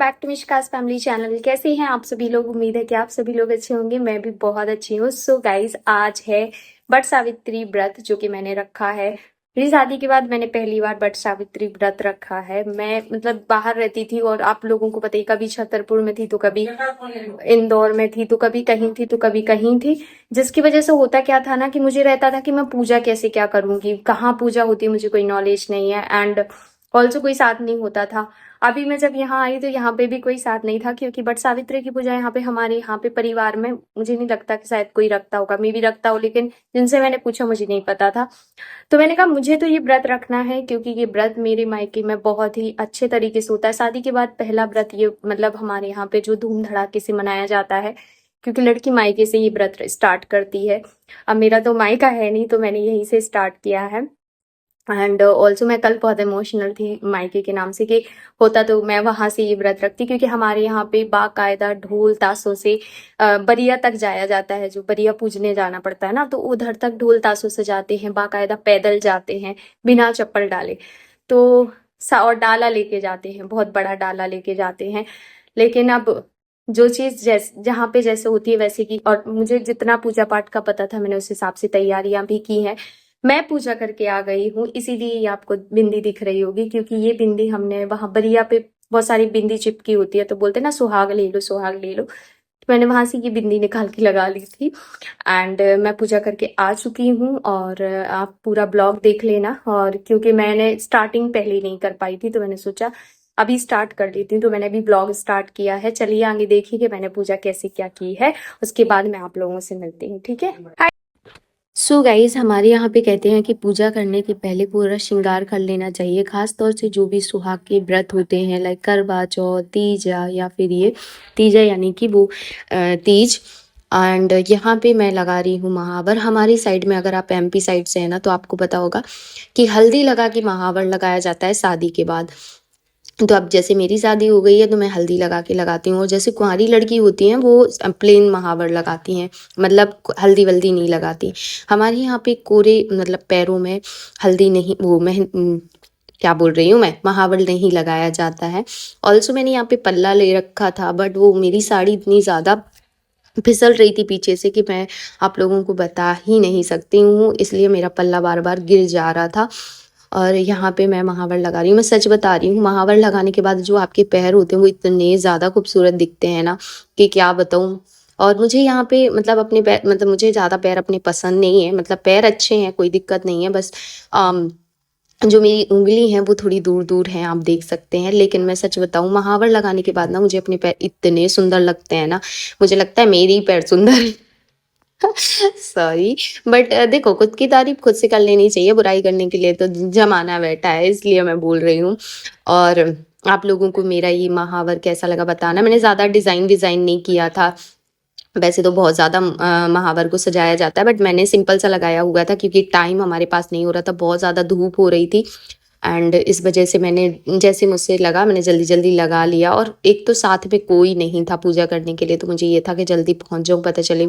Back to Mishka's family channel. कैसे हैं आप सभी लोग? उम्मीद है कि आप सभी लोग अच्छे होंगे। मैं भी बहुत अच्छी हूँ। सो गाइज, आज है बट सावित्री व्रत जो कि मैंने रखा है। मेरी शादी के बाद मैंने पहली बार बट सावित्री व्रत रखा है। मैं मतलब बाहर रहती थी और आप लोगों को पता ही, कभी छतरपुर में थी तो कभी इंदौर में थी तो कभी कहीं थी तो कभी कहीं थी। जिसकी वजह से होता क्या था ना कि मुझे रहता था कि मैं पूजा कैसे क्या करूंगी, कहाँ पूजा होती है, मुझे कोई नॉलेज नहीं है। एंड ऑल्सो कोई साथ नहीं होता था। अभी मैं जब यहाँ आई तो यहाँ पे भी कोई साथ नहीं था, क्योंकि बट सावित्री की पूजा यहाँ पे हमारे यहाँ पे परिवार में मुझे नहीं लगता कि शायद कोई रखता होगा। मे भी रखता हो, लेकिन जिनसे मैंने पूछा मुझे नहीं पता था। तो मैंने कहा मुझे तो ये व्रत रखना है, क्योंकि ये व्रत मेरे मायके में बहुत ही अच्छे तरीके से होता है। शादी के बाद पहला व्रत ये मतलब हमारे यहाँ पे जो धूम धड़ाके से मनाया जाता है, क्योंकि लड़की मायके से ये व्रत स्टार्ट करती है। अब मेरा तो मायका है नहीं, तो मैंने यहीं से स्टार्ट किया है। एंड ऑल्सो मैं कल बहुत इमोशनल थी मायके के नाम से, कि होता तो मैं वहां से ये व्रत रखती, क्योंकि हमारे यहाँ पे बाकायदा ढोल ताशों से बरिया तक जाया जाता है। जो बरिया पूजने जाना पड़ता है ना, तो उधर तक ढोल ताशों से जाते हैं, बाकायदा पैदल जाते हैं बिना चप्पल डाले। तो और डाला लेके जाते हैं, बहुत बड़ा डाला लेके जाते हैं। लेकिन अब जो चीज जैसे जहाँ पे जैसे होती है वैसे की, और मुझे जितना पूजा पाठ का पता था मैंने उस हिसाब से तैयारियां भी की हैं। मैं पूजा करके आ गई हूँ, इसीलिए ये आपको बिंदी दिख रही होगी, क्योंकि ये बिंदी हमने वहां बरिया पे बहुत सारी बिंदी चिपकी होती है, तो बोलते हैं ना सुहाग ले लो सुहाग ले लो। तो मैंने वहां से ये बिंदी निकाल के लगा ली थी। एंड मैं पूजा करके आ चुकी हूँ, और आप पूरा ब्लॉग देख लेना। और क्योंकि मैंने स्टार्टिंग पहले नहीं कर पाई थी, तो मैंने सोचा अभी स्टार्ट कर लेती हूँ। तो मैंने अभी ब्लॉग स्टार्ट किया है। चलिए आगे देखिए कि मैंने पूजा कैसे क्या की है। उसके बाद मैं आप लोगों से मिलती हूँ, ठीक है? सो गाइज, हमारे यहाँ पे कहते हैं कि पूजा करने के पहले पूरा श्रृंगार कर लेना चाहिए। खास तौर से जो भी सुहाग के व्रत होते हैं, लाइक करवा चौथ, तीजा, या फिर ये तीजा यानी कि वो तीज। एंड यहाँ पे मैं लगा रही हूँ महावर। हमारी साइड में, अगर आप एमपी साइड से है ना, तो आपको पता होगा कि हल्दी लगा के महावर लगाया जाता है शादी के बाद। तो अब जैसे मेरी शादी हो गई है तो मैं हल्दी लगा के लगाती हूँ, और जैसे कुंवारी लड़की होती हैं वो प्लेन महावर लगाती हैं, मतलब हल्दी वल्दी नहीं लगाती। हमारे यहाँ पे कोरे मतलब पैरों में हल्दी नहीं, वो क्या बोल रही हूँ मैं, महावर नहीं लगाया जाता है। ऑल्सो मैंने यहाँ पे पल्ला ले रखा था, बट वो मेरी साड़ी इतनी ज़्यादा फिसल रही थी पीछे से कि मैं आप लोगों को बता ही नहीं सकती हूँ, इसलिए मेरा पल्ला बार बार गिर जा रहा था। और यहाँ पे मैं महावर लगा रही हूँ। मैं सच बता रही हूँ, महावर लगाने के बाद जो आपके पैर होते हैं वो इतने ज़्यादा खूबसूरत दिखते हैं ना कि क्या बताऊँ। और मुझे यहाँ पे मतलब अपने पैर, मतलब मुझे ज़्यादा पैर अपने पसंद नहीं है, मतलब पैर अच्छे हैं, कोई दिक्कत नहीं है, बस जो मेरी उंगली है वो थोड़ी दूर दूर है, आप देख सकते हैं। लेकिन मैं सच बताऊँ, महावर लगाने के बाद ना मुझे अपने पैर इतने सुंदर लगते हैं ना, मुझे लगता है मेरे ही पैर सुंदर सॉरी, बट देखो, खुद की तारीफ खुद से कर लेनी चाहिए, बुराई करने के लिए तो जमाना बैठा है, इसलिए मैं बोल रही हूँ। और आप लोगों को मेरा ये महावर कैसा लगा बताना। मैंने ज़्यादा डिज़ाइन विज़ाइन नहीं किया था। वैसे तो बहुत ज़्यादा महावर को सजाया जाता है, बट मैंने सिंपल सा लगाया हुआ था, क्योंकि टाइम हमारे पास नहीं हो रहा था, बहुत ज़्यादा धूप हो रही थी। एंड इस वजह से मैंने, जैसे मुझसे लगा, मैंने जल्दी जल्दी लगा लिया। और एक तो साथ में कोई नहीं था पूजा करने के लिए, तो मुझे ये था कि जल्दी पहुंच जाऊं, पता चले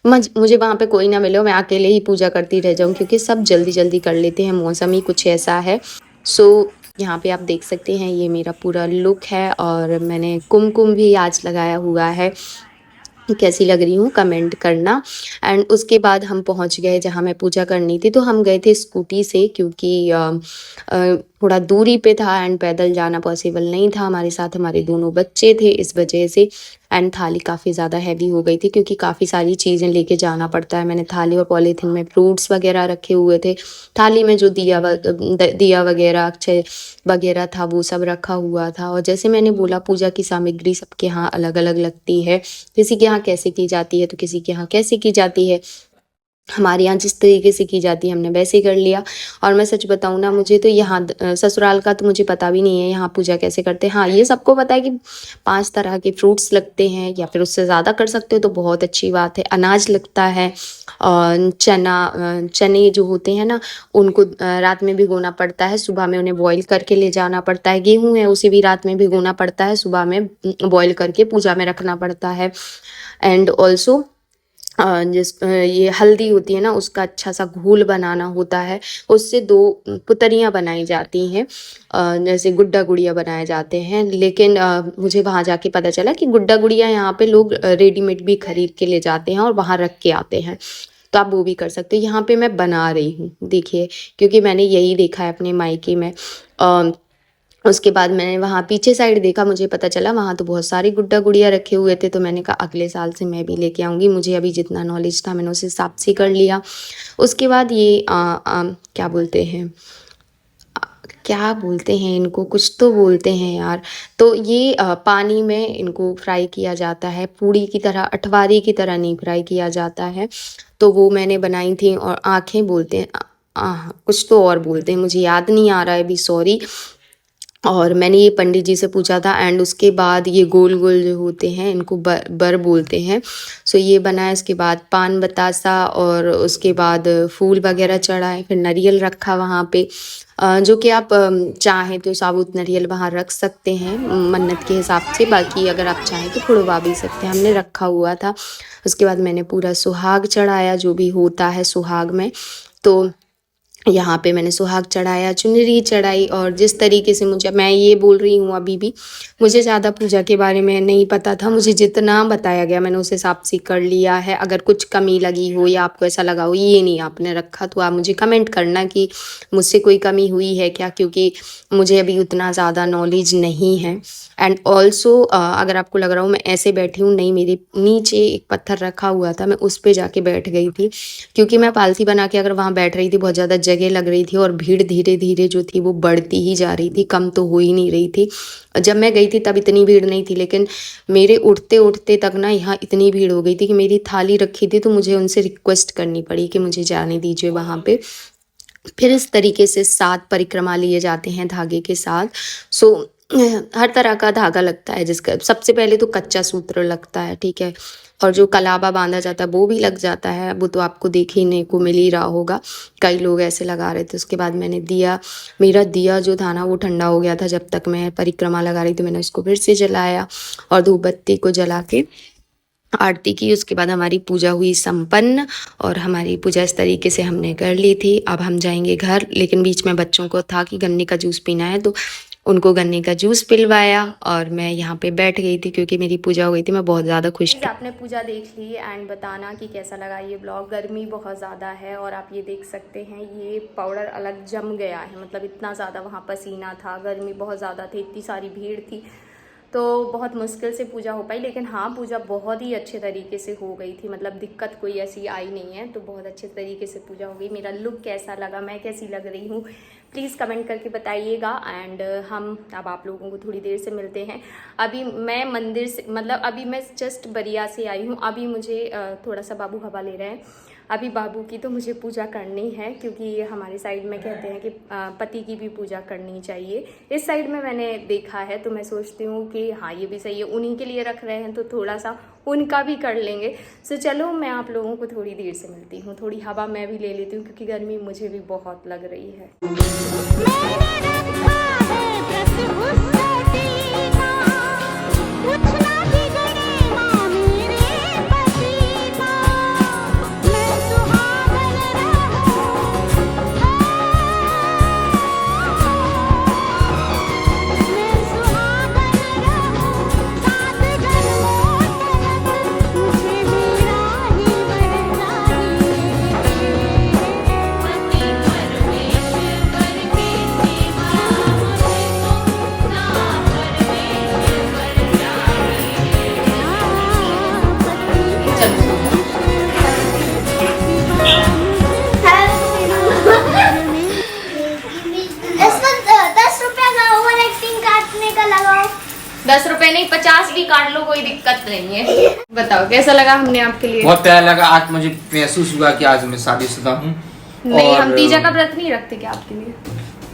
मुझे वहाँ पे कोई ना मिले, मैं अकेले ही पूजा करती रह जाऊं, क्योंकि सब जल्दी जल्दी कर लेते हैं, मौसम ही कुछ ऐसा है। सो यहाँ पे आप देख सकते हैं ये मेरा पूरा लुक है, और मैंने कुमकुम भी आज लगाया हुआ है। कैसी लग रही हूँ कमेंट करना। एंड उसके बाद हम पहुँच गए जहाँ मैं पूजा करनी थी। तो हम गए थे स्कूटी से, क्योंकि थोड़ा दूरी पे था एंड पैदल जाना पॉसिबल नहीं था। हमारे साथ हमारे दोनों बच्चे थे, इस वजह से। एंड थाली काफ़ी ज़्यादा हैवी हो गई थी, क्योंकि काफ़ी सारी चीज़ें लेके जाना पड़ता है। मैंने थाली और पॉलीथीन में फ्रूट्स वगैरह रखे हुए थे। थाली में जो दिया वगैरह, अक्षय वगैरह था, वो सब रखा हुआ था। और जैसे मैंने बोला, पूजा की सामग्री सबके यहाँ अलग अलग लगती है। किसी के यहाँ कैसे की जाती है तो किसी के यहाँ कैसे की जाती है। हमारे यहाँ जिस तरीके से की जाती है हमने वैसे ही कर लिया। और मैं सच बताऊँ ना, मुझे तो यहाँ ससुराल का तो मुझे पता भी नहीं है यहाँ पूजा कैसे करते हैं। हाँ, ये सबको पता है कि 5 तरह के फ्रूट्स लगते हैं, या फिर उससे ज़्यादा कर सकते हो तो बहुत अच्छी बात है। अनाज लगता है, और चने जो होते हैं ना, उनको रात में भिगोना पड़ता है, सुबह में उन्हें बॉईल करके ले जाना पड़ता है। गेहूँ है, उसे भी रात में भिगोना पड़ता है, सुबह में बॉईल करके पूजा में रखना पड़ता है। एंड ऑल्सो ये हल्दी होती है ना, उसका अच्छा सा घोल बनाना होता है। उससे 2 पुतरियाँ बनाई जाती हैं, जैसे गुड्डा गुड़िया बनाए जाते हैं। लेकिन मुझे वहाँ जाके पता चला कि गुड्डा गुड़िया यहाँ पे लोग रेडीमेड भी खरीद के ले जाते हैं और वहाँ रख के आते हैं, तो आप वो भी कर सकते हो। यहाँ पे मैं बना रही हूँ, देखिए, क्योंकि मैंने यही देखा है अपने मायके में। उसके बाद मैंने वहाँ पीछे साइड देखा, मुझे पता चला वहाँ तो बहुत सारी गुड्डा गुड़िया रखे हुए थे, तो मैंने कहा अगले साल से मैं भी लेके आऊँगी। मुझे अभी जितना नॉलेज था मैंने उस हिसाब से कर लिया। उसके बाद ये क्या बोलते हैं, क्या बोलते हैं इनको, कुछ तो बोलते हैं यार। तो ये पानी में इनको फ्राई किया जाता है, पूड़ी की तरह, अठवारी की तरह नहीं फ्राई किया जाता है। तो वो मैंने बनाई थी। और आँखें बोलते हैं, कुछ तो और बोलते हैं, मुझे याद नहीं आ रहा है अभी, सॉरी। और मैंने ये पंडित जी से पूछा था। एंड उसके बाद ये गोल गोल जो होते हैं इनको बर बोलते हैं। सो ये बनाया, इसके बाद पान बतासा, और उसके बाद फूल वगैरह चढ़ाए, फिर नारियल रखा वहाँ पे, जो कि आप चाहें तो साबुत नारियल वहाँ रख सकते हैं मन्नत के हिसाब से। बाकी अगर आप चाहें तो फुड़वा भी सकते हैं, हमने रखा हुआ था। उसके बाद मैंने पूरा सुहाग चढ़ाया, जो भी होता है सुहाग में। तो यहाँ पे मैंने सुहाग चढ़ाया, चुनरी चढ़ाई। और जिस तरीके से मैं ये बोल रही हूँ अभी भी, मुझे ज़्यादा पूजा के बारे में नहीं पता था। मुझे जितना बताया गया मैंने उस हिसाब से कर लिया है। अगर कुछ कमी लगी हो या आपको ऐसा लगा हो ये नहीं आपने रखा, तो आप मुझे कमेंट करना कि मुझसे कोई कमी हुई है क्या, क्योंकि मुझे अभी उतना ज़्यादा नॉलेज नहीं है। एंड ऑल्सो अगर आपको लग रहा हो मैं ऐसे बैठी हूँ, नहीं, मेरे नीचे एक पत्थर रखा हुआ था, मैं उस पर जाके बैठ गई थी, क्योंकि मैं पालथी बना के अगर वहाँ बैठ रही थी बहुत ज़्यादा जगह लग रही थी, और भीड़ धीरे धीरे जो थी वो बढ़ती ही जा रही थी, कम तो हो ही नहीं रही थी। जब मैं गई थी तब इतनी भीड़ नहीं थी, लेकिन मेरे उठते उठते तक ना यहाँ इतनी भीड़ हो गई थी कि मेरी थाली रखी थी, तो मुझे उनसे रिक्वेस्ट करनी पड़ी कि मुझे जाने दीजिए वहाँ पे। फिर इस तरीके से 7 परिक्रमा लिए जाते हैं धागे के साथ। सो हर तरह का धागा लगता है, जिसका सबसे पहले तो कच्चा सूत्र लगता है, ठीक है, और जो कलाबा बांधा जाता है वो भी लग जाता है, वो तो आपको देखने को मिल ही रहा होगा, कई लोग ऐसे लगा रहे थे। उसके बाद मैंने मेरा दिया जो था ना वो ठंडा हो गया था, जब तक मैं परिक्रमा लगा रही थी। मैंने उसको फिर से जलाया और धूप बत्ती को जला के आरती की। उसके बाद हमारी पूजा हुई संपन्न, और हमारी पूजा इस तरीके से हमने कर ली थी। अब हम जाएंगे घर, लेकिन बीच में बच्चों को था कि गन्ने का जूस पीना है, तो उनको गन्ने का जूस पिलवाया, और मैं यहाँ पे बैठ गई थी क्योंकि मेरी पूजा हो गई थी। मैं बहुत ज़्यादा खुश थी। आपने पूजा देख ली एंड बताना कि कैसा लगा ये ब्लॉग। गर्मी बहुत ज़्यादा है और आप ये देख सकते हैं ये पाउडर अलग जम गया है, मतलब इतना ज़्यादा वहाँ पसीना था, गर्मी बहुत ज़्यादा थी, इतनी सारी भीड़ थी, तो बहुत मुश्किल से पूजा हो पाई। लेकिन हाँ, पूजा बहुत ही अच्छे तरीके से हो गई थी, मतलब दिक्कत कोई ऐसी आई नहीं है, तो बहुत अच्छे तरीके से पूजा हो गई। मेरा लुक कैसा लगा, मैं कैसी लग रही हूँ, प्लीज़ कमेंट करके बताइएगा। एंड हम अब आप लोगों को थोड़ी देर से मिलते हैं। अभी मैं मंदिर से, मतलब अभी मैं जस्ट बरिया से आई हूँ। अभी मुझे थोड़ा सा बाबू हवा ले रहे हैं, अभी बाबू की तो मुझे पूजा करनी है, क्योंकि हमारे साइड में कहते हैं कि पति की भी पूजा करनी चाहिए। इस साइड में मैंने देखा है, तो मैं सोचती हूँ कि हाँ ये भी सही है, उन्हीं के लिए रख रहे हैं तो थोड़ा सा उनका भी कर लेंगे। सो चलो मैं आप लोगों को थोड़ी देर से मिलती हूँ, थोड़ी हवा मैं भी ले लेती हूँ, क्योंकि गर्मी मुझे भी बहुत लग रही है। लगाओ 10 रुपए नहीं 50 भी काट लो, कोई दिक्कत नहीं है। बताओ कैसा लगा हमने आपके लिए? बहुत प्यारा लगा। आज मुझे महसूस हुआ कि आज मैं शादीशुदा हूँ। नहीं, हम तीजा का व्रत नहीं रखते क्या आपके लिए?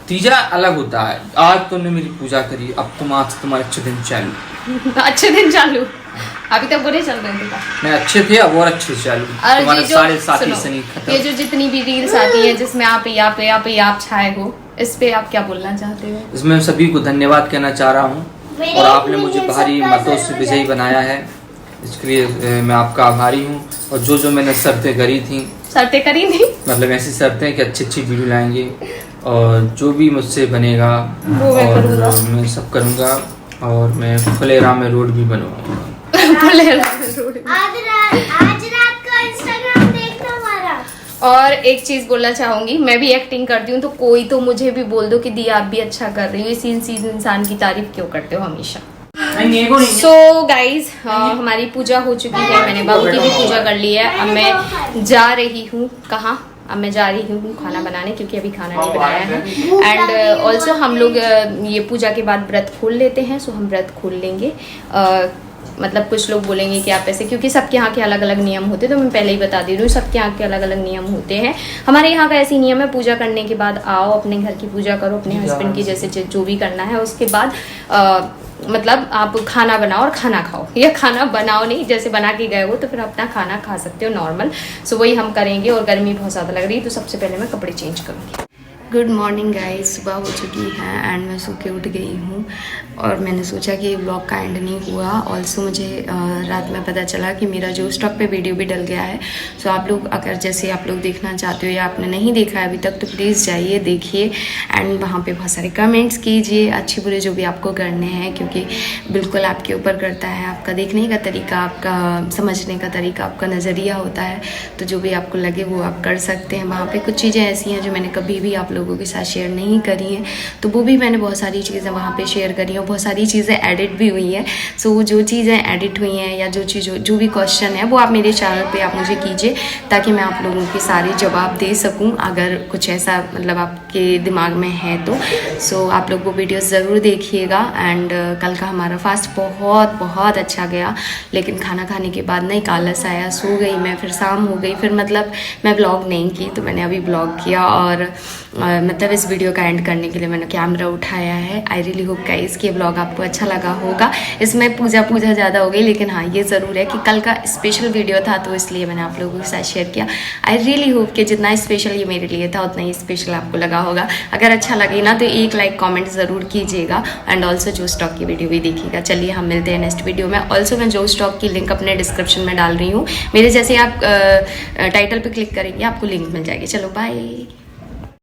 तीजा अलग होता है। आज तुमने मेरी पूजा करी, अब तुम्हारे अच्छे दिन चालू। अच्छे दिन चालू? अभी तक बुरे चल रहे थे। मैं अच्छे थे, अब और अच्छे चालू। तुम्हारे सारे साथी सनी खत्म। ये जो जितनी भी रील्स आती है जिसमें आप छाए हो, इस पे आप क्या बोलना चाहते हो? इसमें मैं सभी को धन्यवाद कहना चाह रहा हूँ, और आपने मुझे भारी मतों से विजयी बनाया है, इसके लिए मैं आपका आभारी हूँ। और जो मैंने शर्तें करी थी, शर्तें करी थी, मतलब ऐसी शर्तें कि अच्छी वीडियो लाएंगे और जो भी मुझसे बनेगा वो मैं और करूँगा। मैं सब करूँगा और मैं फुलेरा में रोड भी बनवाऊंगा। आज रात का इंस्टाग्राम देखना हमारा। और एक चीज बोलना चाहूंगी, मैं भी एक्टिंग करती हूँ तो कोई तो मुझे भी बोल दो कि दी आप भी अच्छा कर रही हो, इसी इंसान की तारीफ क्यों करते हो हमेशा। सो गाइज हमारी पूजा हो चुकी है, मैंने बाबू की भी पूजा कर ली है। अब मैं जा रही हूँ कहाँ, अब मैं जा रही हूँ खाना बनाने, क्योंकि अभी खाना नहीं बनाया है। एंड ऑल्सो हम लोग ये पूजा के बाद व्रत खोल लेते हैं, सो हम व्रत खोल लेंगे। मतलब कुछ लोग बोलेंगे कि आप ऐसे, क्योंकि सबके यहाँ के अलग अलग नियम होते हैं, तो मैं पहले ही बता दे रही हूँ, सबके यहाँ के अलग अलग नियम होते हैं। हमारे यहाँ का ऐसी नियम है, पूजा करने के बाद आओ, अपने घर की पूजा करो, अपने हस्बैंड की जैसे जो भी करना है, उसके बाद मतलब आप खाना बनाओ और खाना खाओ, या खाना बनाओ नहीं, जैसे बना के गए हो तो फिर अपना खाना खा सकते हो नॉर्मल। सो वही हम करेंगे। और गर्मी बहुत ज़्यादा लग रही है, तो सबसे पहले मैं कपड़े चेंज करूँगी। गुड मॉर्निंग गाइस, सुबह हो चुकी है एंड मैं सो के उठ गई हूँ और मैंने सोचा कि ब्लॉग का एंड नहीं हुआ। ऑल्सो मुझे रात में पता चला कि मेरा जो स्टॉक पे वीडियो भी डल गया है। सो आप लोग अगर जैसे आप लोग देखना चाहते हो या आपने नहीं देखा है अभी तक, तो प्लीज़ जाइए देखिए एंड वहाँ पे बहुत सारे कमेंट्स कीजिए, अच्छे बुरे जो भी आपको करने हैं, क्योंकि बिल्कुल आपके ऊपर करता है, आपका देखने का तरीका, आपका समझने का तरीका, आपका नज़रिया होता है। तो जो भी आपको लगे वो आप कर सकते हैं। वहाँ पर कुछ चीज़ें ऐसी हैं जो मैंने कभी भी आप लोगों के साथ शेयर नहीं करी हैं, तो वो भी मैंने बहुत सारी चीज़ें वहाँ पे शेयर करी हैं। बहुत सारी चीज़ें एडिट भी हुई हैं। सो जो चीज़ें एडिट हुई हैं या जो भी क्वेश्चन है वो आप मेरे चैनल पे आप मुझे कीजिए, ताकि मैं आप लोगों के सारे जवाब दे सकूं, अगर कुछ ऐसा मतलब आपके दिमाग में है तो। सो आप लोग वो वीडियो ज़रूर देखिएगा। एंड कल का हमारा फास्ट बहुत अच्छा गया, लेकिन खाना खाने के बाद नहीं आलस आया, सो गई मैं, फिर शाम हो गई, फिर मतलब मैं ब्लॉग नहीं की, तो मैंने अभी ब्लॉग किया। और मतलब इस वीडियो का एंड करने के लिए मैंने कैमरा उठाया है। आई रियली होप गाइस कि ब्लॉग आपको अच्छा लगा होगा। इसमें पूजा ज़्यादा हो गई, लेकिन हाँ ये ज़रूर है कि कल का स्पेशल वीडियो था, तो इसलिए मैंने आप लोगों के साथ शेयर किया। आई रियली होप कि जितना स्पेशल ये मेरे लिए था उतना ही स्पेशल आपको लगा होगा। अगर अच्छा लगे ना तो एक लाइक कमेंट ज़रूर कीजिएगा एंड ऑल्सो जो स्टॉक की वीडियो भी देखिएगा। चलिए हम मिलते हैं नेक्स्ट वीडियो में। ऑल्सो मैं जो स्टॉक की लिंक अपने डिस्क्रिप्शन में डाल रही हूँ, मेरे जैसे आप टाइटल पर क्लिक करेंगे आपको लिंक मिल जाएगी। चलो बाय।